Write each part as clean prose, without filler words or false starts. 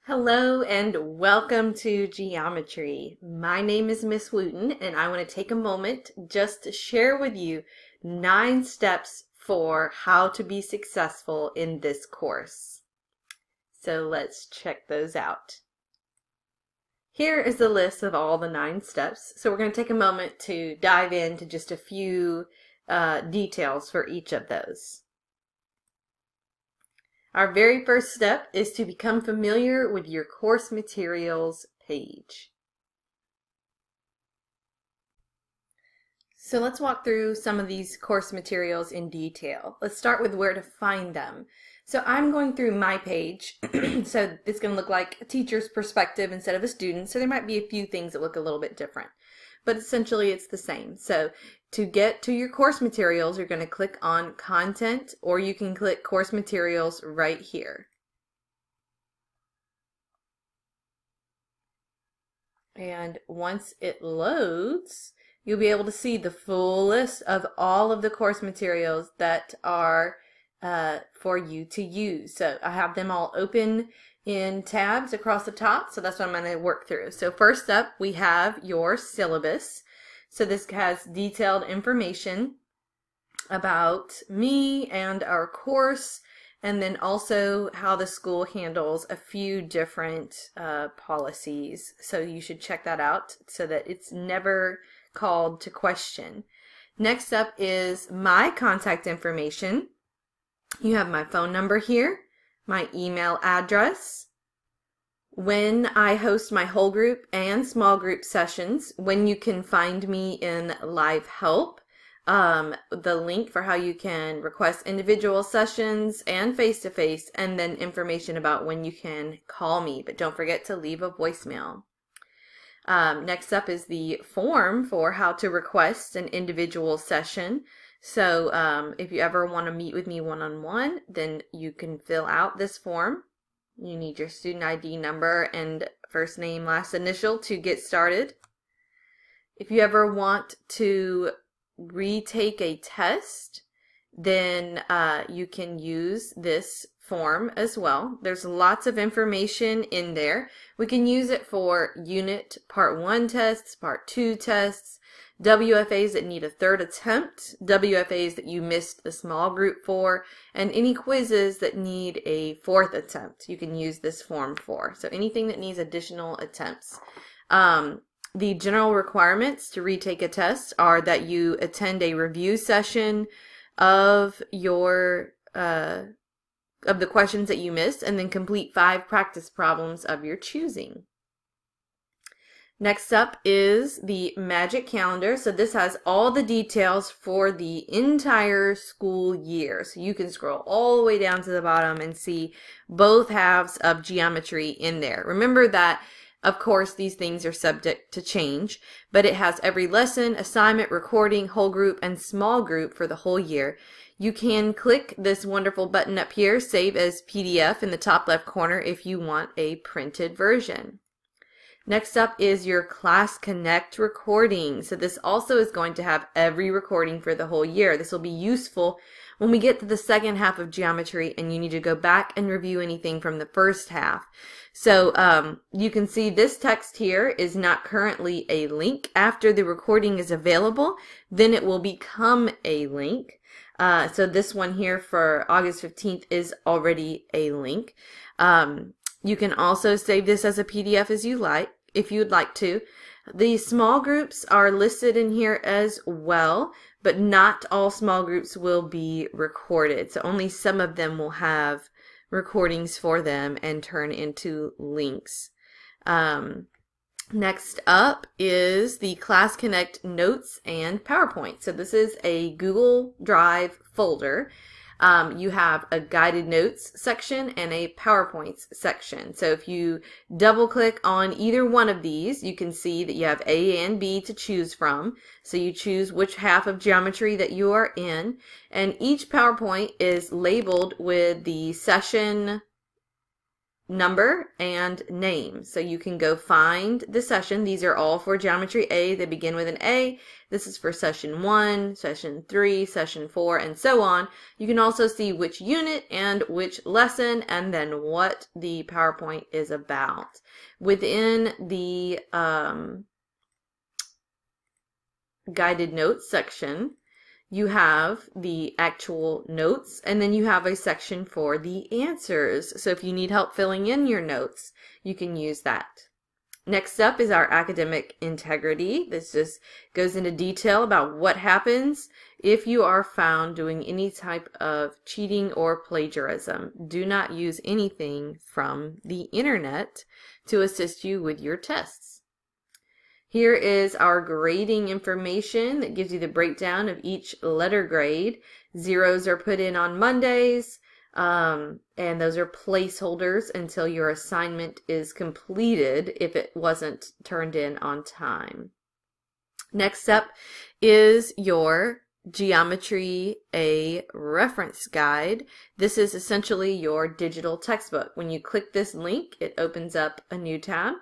Hello and welcome to Geometry. My name is Miss Wooten and I want to take a moment just to share with you 9 steps for how to be successful in this course. So let's check those out. Here is the list of all the 9 steps. So we're going to take a moment to dive into just a few details for each of those. Our very first step is to become familiar with your course materials page. So let's walk through some of these course materials in detail. Let's start with where to find them. So I'm going through my page, so it's going to look like a teacher's perspective instead of a student, so there might be a few things that look a little bit different, but essentially it's the same. So to get to your course materials, you're going to click on Content, or you can click Course Materials right here. And once it loads, you'll be able to see the full list of all of the course materials that are for you to use. So I have them all open in tabs across the top, so that's what I'm going to work through. So first up, we have your syllabus. So this has detailed information about me and our course, and then also how the school handles a few different policies. So you should check that out so that it's never called to question. Next up is my contact information. You have my phone number here, my email address, when I host my whole group and small group sessions, when you can find me in live help, the link for how you can request individual sessions and face-to-face, and then information about when you can call me, but don't forget to leave a voicemail. Next up is the form for how to request an individual session. So if you ever want to meet with me one-on-one, then you can fill out this form. You need your student ID number and first name, last initial to get started. If you ever want to retake a test, then you can use this form as well. There's lots of information in there. We can use it for unit part 1 tests, part 2 tests, WFAs that need a 3rd attempt, WFAs that you missed the small group for, and any quizzes that need a 4th attempt you can use this form for. So anything that needs additional attempts. The general requirements to retake a test are that you attend a review session of your of the questions that you missed, and then complete 5 practice problems of your choosing. Next up is the Magic Calendar. So this has all the details for the entire school year. So you can scroll all the way down to the bottom and see both halves of geometry in there. Remember that, of course, these things are subject to change, but it has every lesson, assignment, recording, whole group, and small group for the whole year. You can click this wonderful button up here, Save as PDF, in the top left corner if you want a printed version. Next up is your Class Connect recording. So this also is going to have every recording for the whole year. This will be useful when we get to the second half of geometry and you need to go back and review anything from the first half. So you can see this text here is not currently a link. After the recording is available, then it will become a link. So this one here for August 15th is already a link. You can also save this as a PDF as you like, if you'd like to. The small groups are listed in here as well, but not all small groups will be recorded. So only some of them will have recordings for them and turn into links. Next up is the Class Connect Notes and PowerPoint. So this is a Google Drive folder. You have a guided notes section and a PowerPoints section. So if you double click on either one of these, you can see that you have A and B to choose from. So you choose which half of geometry that you are in, and each PowerPoint is labeled with the session number and name. So you can go find the session. These are all for Geometry A. They begin with an A. This is for session 1, session 3, session 4, and so on. You can also see which unit and which lesson and then what the PowerPoint is about. Within the guided notes section, you have the actual notes, and then you have a section for the answers. So if you need help filling in your notes, you can use that. Next up is our academic integrity. This just goes into detail about what happens if you are found doing any type of cheating or plagiarism. Do not use anything from the internet to assist you with your tests. Here is our grading information that gives you the breakdown of each letter grade. Zeros are put in on Mondays, and those are placeholders until your assignment is completed if it wasn't turned in on time. Next up is your Geometry A reference guide. This is essentially your digital textbook. When you click this link, it opens up a new tab.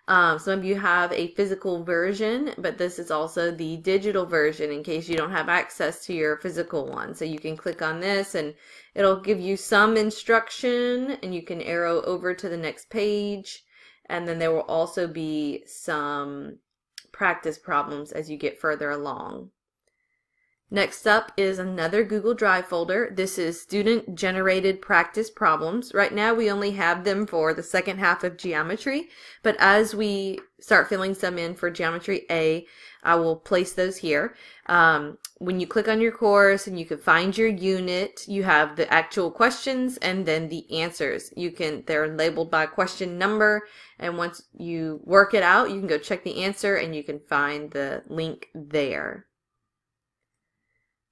Some of you have a physical version, but this is also the digital version in case you don't have access to your physical one. So you can click on this and it'll give you some instruction, and you can arrow over to the next page, and then there will also be some practice problems as you get further along. Next up is another Google Drive folder. This is student generated practice problems. Right now we only have them for the second half of geometry, but as we start filling some in for Geometry A, I will place those here. When you click on your course and you can find your unit, you have the actual questions and then the answers. They're labeled by question number, and once you work it out, you can go check the answer and you can find the link there.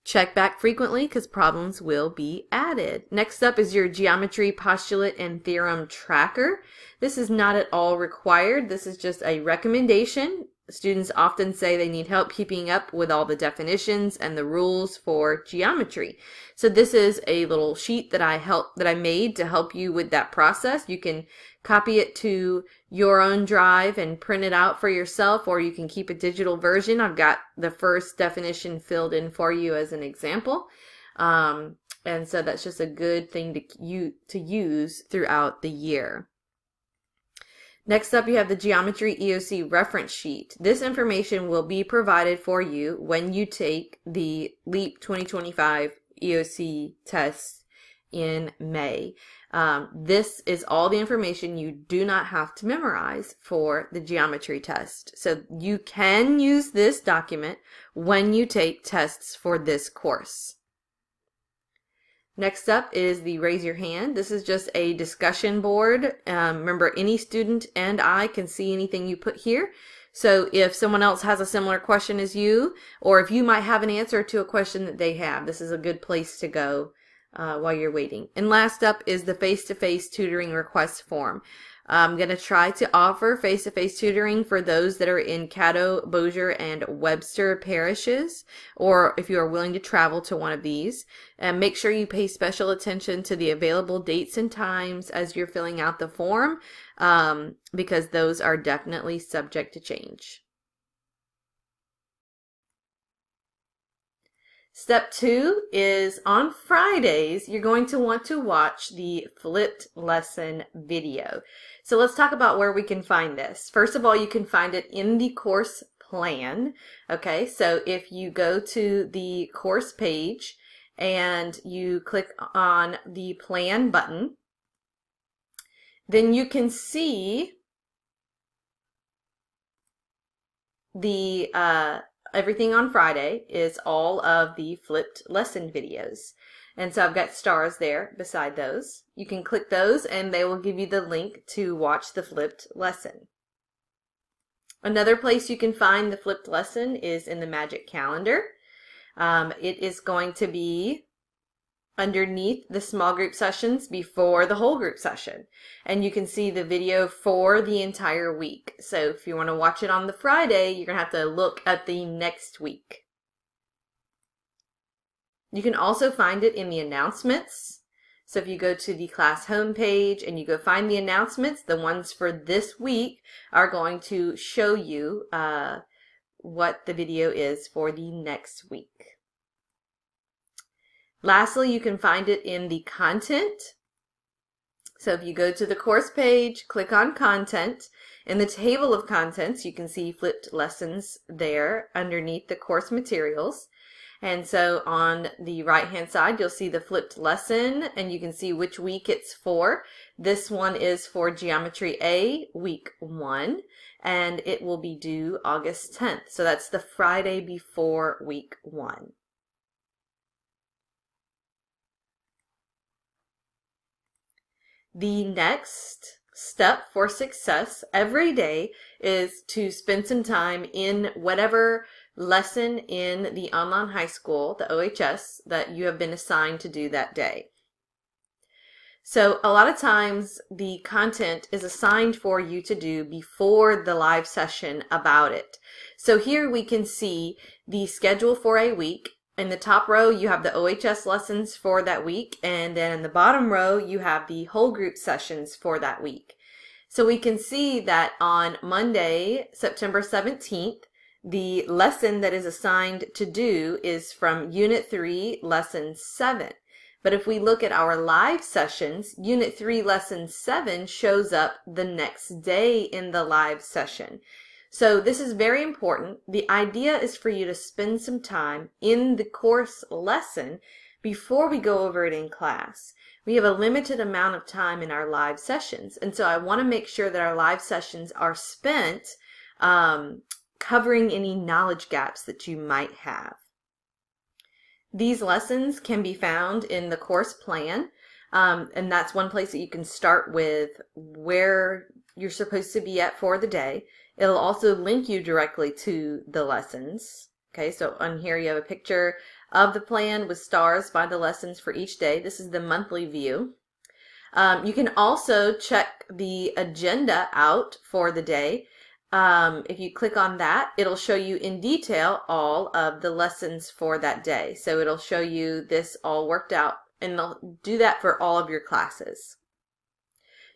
Check back frequently because problems will be added. Next up is your Geometry Postulate and Theorem Tracker. This is not at all required. This is just a recommendation. Students often say they need help keeping up with all the definitions and the rules for geometry. So this is a little sheet that I made to help you with that process. You can copy it to your own drive and print it out for yourself, or you can keep a digital version. I've got the first definition filled in for you as an example. And so that's just a good thing to use throughout the year. Next up, you have the Geometry EOC reference sheet. This information will be provided for you when you take the LEAP 2025 EOC test in May. This is all the information you do not have to memorize for the geometry test. So you can use this document when you take tests for this course. Next up is the raise your hand. This is just a discussion board. Remember, any student and I can see anything you put here. So if someone else has a similar question as you, or if you might have an answer to a question that they have, this is a good place to go while you're waiting. And last up is the face-to-face tutoring request form. I'm going to try to offer face-to-face tutoring for those that are in Caddo, Bossier, and Webster parishes, or if you are willing to travel to one of these. And make sure you pay special attention to the available dates and times as you're filling out the form, because those are definitely subject to change. Step 2 is on Fridays, you're going to want to watch the flipped lesson video. So let's talk about where we can find this. First of all, you can find it in the course plan. Okay, so if you go to the course page and you click on the plan button, then you can see the everything on Friday is all of the flipped lesson videos. And so I've got stars there beside those. You can click those and they will give you the link to watch the flipped lesson. Another place you can find the flipped lesson is in the Magic Calendar. It is going to be underneath the small group sessions before the whole group session. And you can see the video for the entire week. So if you want to watch it on the Friday, you're going to have to look at the next week. You can also find it in the announcements. So if you go to the class homepage and you go find the announcements, the ones for this week are going to show you what the video is for the next week. Lastly, you can find it in the content. So if you go to the course page, click on content. In the table of contents, you can see flipped lessons there underneath the course materials. And so on the right hand side, you'll see the flipped lesson and you can see which week it's for. This one is for Geometry A, week 1, and it will be due August 10th. So that's the Friday before week 1. The next step for success every day is to spend some time in whatever lesson in the online high school, the OHS, that you have been assigned to do that day. So a lot of times the content is assigned for you to do before the live session about it. So here we can see the schedule for a week. In the top row, you have the OHS lessons for that week, and then in the bottom row, you have the whole group sessions for that week. So we can see that on Monday, September 17th, the lesson that is assigned to do is from Unit 3, Lesson 7. But if we look at our live sessions, Unit 3, Lesson 7 shows up the next day in the live session. So this is very important. The idea is for you to spend some time in the course lesson before we go over it in class. We have a limited amount of time in our live sessions, and so I want to make sure that our live sessions are spent covering any knowledge gaps that you might have. These lessons can be found in the course plan, and that's one place that you can start with where you're supposed to be at for the day. It'll also link you directly to the lessons. Okay, so on here you have a picture of the plan with stars by the lessons for each day. This is the monthly view. You can also check the agenda out for the day. If you click on that, it'll show you in detail all of the lessons for that day. So it'll show you this all worked out, and it'll do that for all of your classes.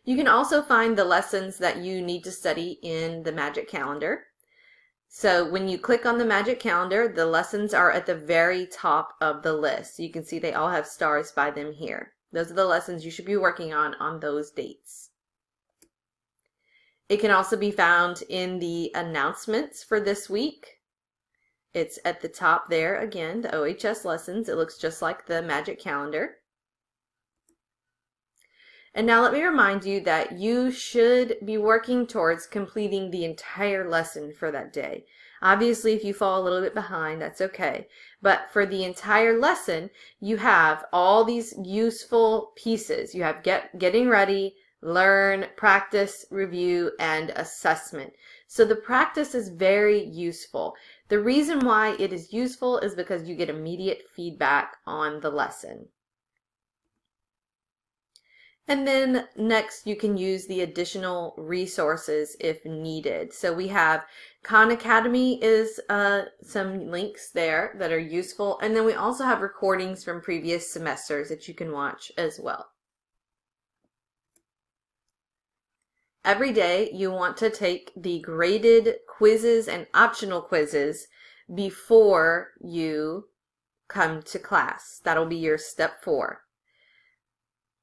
You can also find the lessons that you need to study in the Magic Calendar. So when you click on the Magic Calendar, the lessons are at the very top of the list. You can see they all have stars by them here. Those are the lessons you should be working on those dates. It can also be found in the announcements for this week. It's at the top there again, the OHS lessons. It looks just like the Magic Calendar. And now let me remind you that you should be working towards completing the entire lesson for that day. Obviously, if you fall a little bit behind, that's okay. But for the entire lesson, you have all these useful pieces. You have getting ready, learn, practice, review, and assessment. So the practice is very useful. The reason why it is useful is because you get immediate feedback on the lesson. And then next you can use the additional resources if needed. So we have Khan Academy is some links there that are useful. And then we also have recordings from previous semesters that you can watch as well. Every day you want to take the graded quizzes and optional quizzes before you come to class. That'll be your step 4.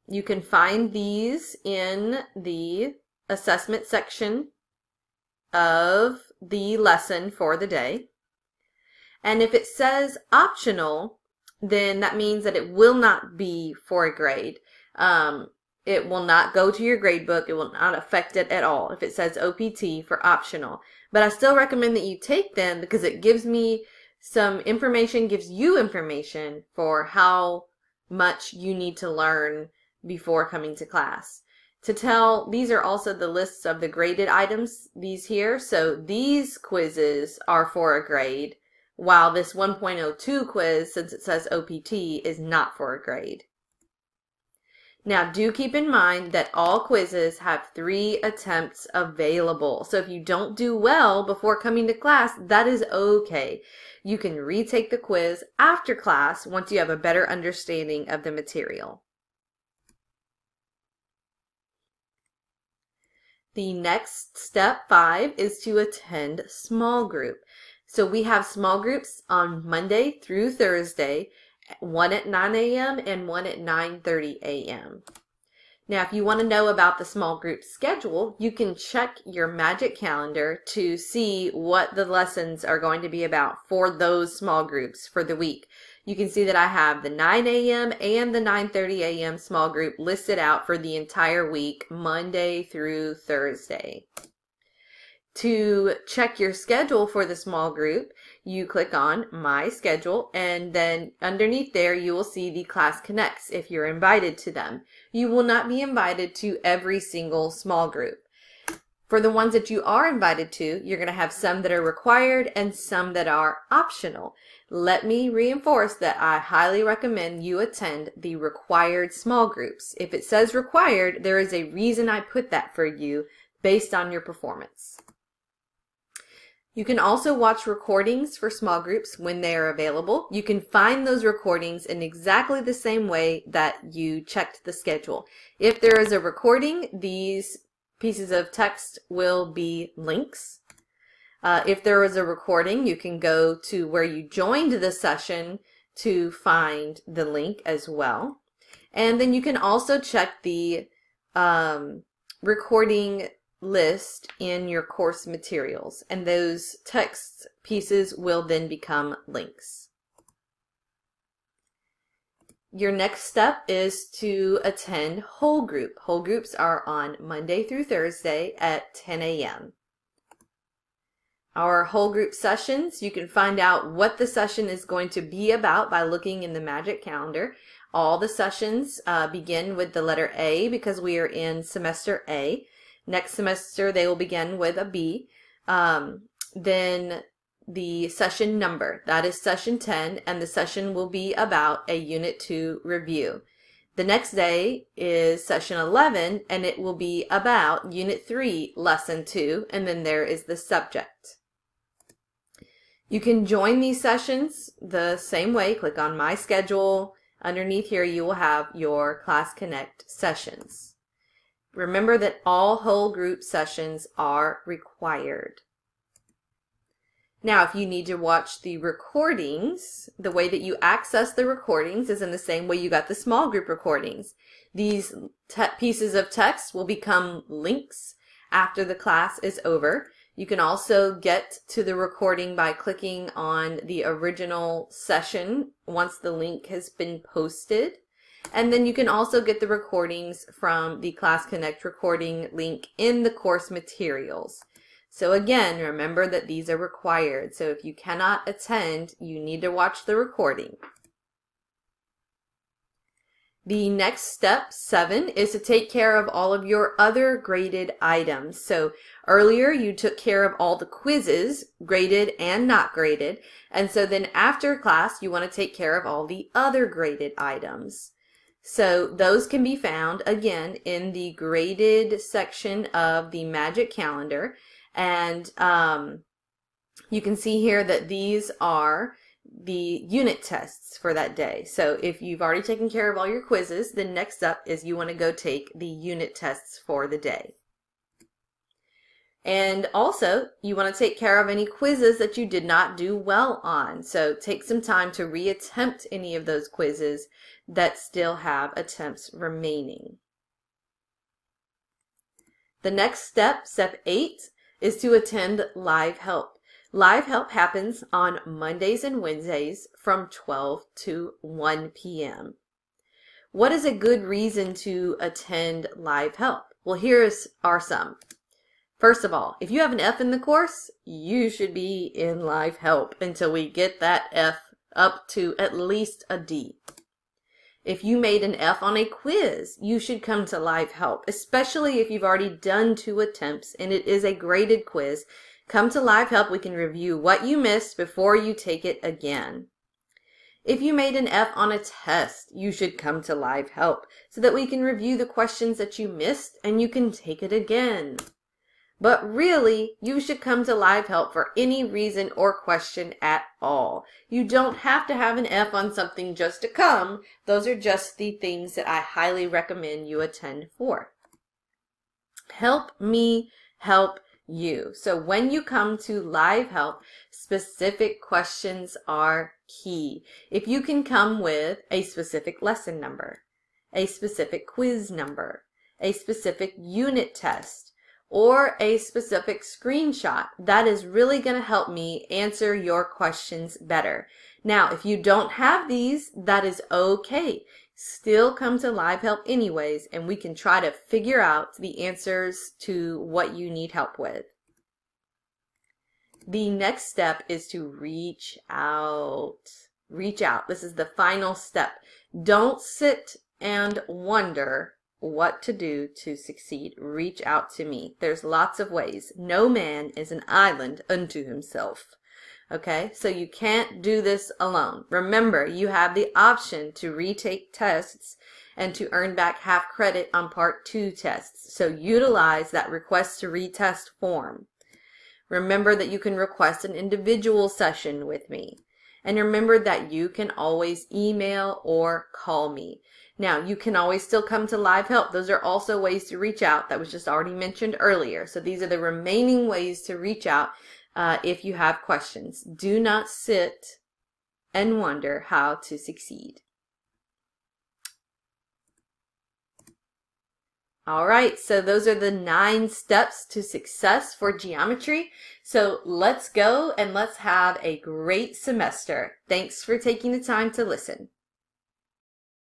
You can find these in the assessment section of the lesson for the day. And if it says optional, then that means that it will not be for a grade. It will not go to your grade book. It will not affect it at all if it says OPT for optional. But I still recommend that you take them because it gives me some information, gives you information for how much you need to learn before coming to class. These are also the lists of the graded items, these here. So these quizzes are for a grade, while this 1.02 quiz, since it says OPT, is not for a grade. Now do keep in mind that all quizzes have 3 attempts available. So if you don't do well before coming to class, that is okay. You can retake the quiz after class once you have a better understanding of the material. The next step 5 is to attend small group. So we have small groups on Monday through Thursday, one at 9 a.m. and one at 9:30 a.m. Now, if you want to know about the small group schedule, you can check your Magic Calendar to see what the lessons are going to be about for those small groups for the week. You can see that I have the 9 a.m. and the 9:30 a.m. small group listed out for the entire week, Monday through Thursday. To check your schedule for the small group, you click on My Schedule, and then underneath there you will see the Class Connects if you're invited to them. You will not be invited to every single small group. For the ones that you are invited to, you're going to have some that are required and some that are optional. Let me reinforce that I highly recommend you attend the required small groups. If it says required, there is a reason I put that for you based on your performance. You can also watch recordings for small groups when they are available. You can find those recordings in exactly the same way that you checked the schedule. If there is a recording, these pieces of text will be links. If there is a recording, you can go to where you joined the session to find the link as well. And then you can also check the recording list in your course materials, and those text pieces will then become links. Your next step is to attend whole group. Whole groups are on Monday through Thursday at 10 a.m. Our whole group sessions, you can find out what the session is going to be about by looking in the Magic Calendar. All the sessions begin with the letter A because we are in semester A. Next semester, they will begin with a B. Then the session number, that is session 10, and the session will be about a Unit 2 review. The next day is session 11, and it will be about Unit 3, Lesson 2, and then there is the subject. You can join these sessions the same way. Click on My Schedule. Underneath here, you will have your Class Connect sessions. Remember that all whole group sessions are required. Now, if you need to watch the recordings, the way that you access the recordings is in the same way you got the small group recordings. These pieces of text will become links after the class is over. You can also get to the recording by clicking on the original session once the link has been posted. And then you can also get the recordings from the Class Connect recording link in the course materials. So again, remember that these are required. So if you cannot attend, you need to watch the recording. The next step, 7, is to take care of all of your other graded items. So earlier you took care of all the quizzes, graded and not graded. And so then after class, you want to take care of all the other graded items. So those can be found, again, in the graded section of the Magic Calendar. And you can see here that these are the unit tests for that day. So if you've already taken care of all your quizzes, then next up is you want to go take the unit tests for the day. And also, you want to take care of any quizzes that you did not do well on. So take some time to reattempt any of those quizzes that still have attempts remaining. The next step, step 8, is to attend live help. Live help happens on Mondays and Wednesdays from 12 to 1 p.m. What is a good reason to attend live help? Well, here are some. First of all, if you have an F in the course, you should be in live help until we get that F up to at least a D. If you made an F on a quiz, you should come to live help, especially if you've already done 2 attempts and it is a graded quiz. Come to live help. We can review what you missed before you take it again. If you made an F on a test, you should come to live help so that we can review the questions that you missed and you can take it again. But really, you should come to live help for any reason or question at all. You don't have to have an F on something just to come. Those are just the things that I highly recommend you attend for. help me help you. So when you come to live help, specific questions are key. If you can come with a specific lesson number, a specific quiz number, a specific unit test, or a specific screenshot, that is really going to help me answer your questions better. Now, if you don't have these, that is okay. Still come to live help anyways, and we can try to figure out the answers to what you need help with. The next step is to reach out. Reach out. This is the final step. Don't sit and wonder what to do to succeed. Reach out to me. There's lots of ways. No man is an island unto himself. Okay, so you can't do this alone. Remember, you have the option to retake tests and to earn back half credit on part 2 tests. So utilize that request to retest form. Remember that you can request an individual session with me. And remember that you can always email or call me. Now, you can always still come to live help. Those are also ways to reach out. That was just already mentioned earlier. So these are the remaining ways to reach out if you have questions. Do not sit and wonder how to succeed. All right, so those are the 9 steps to success for geometry. So let's go and let's have a great semester. Thanks for taking the time to listen.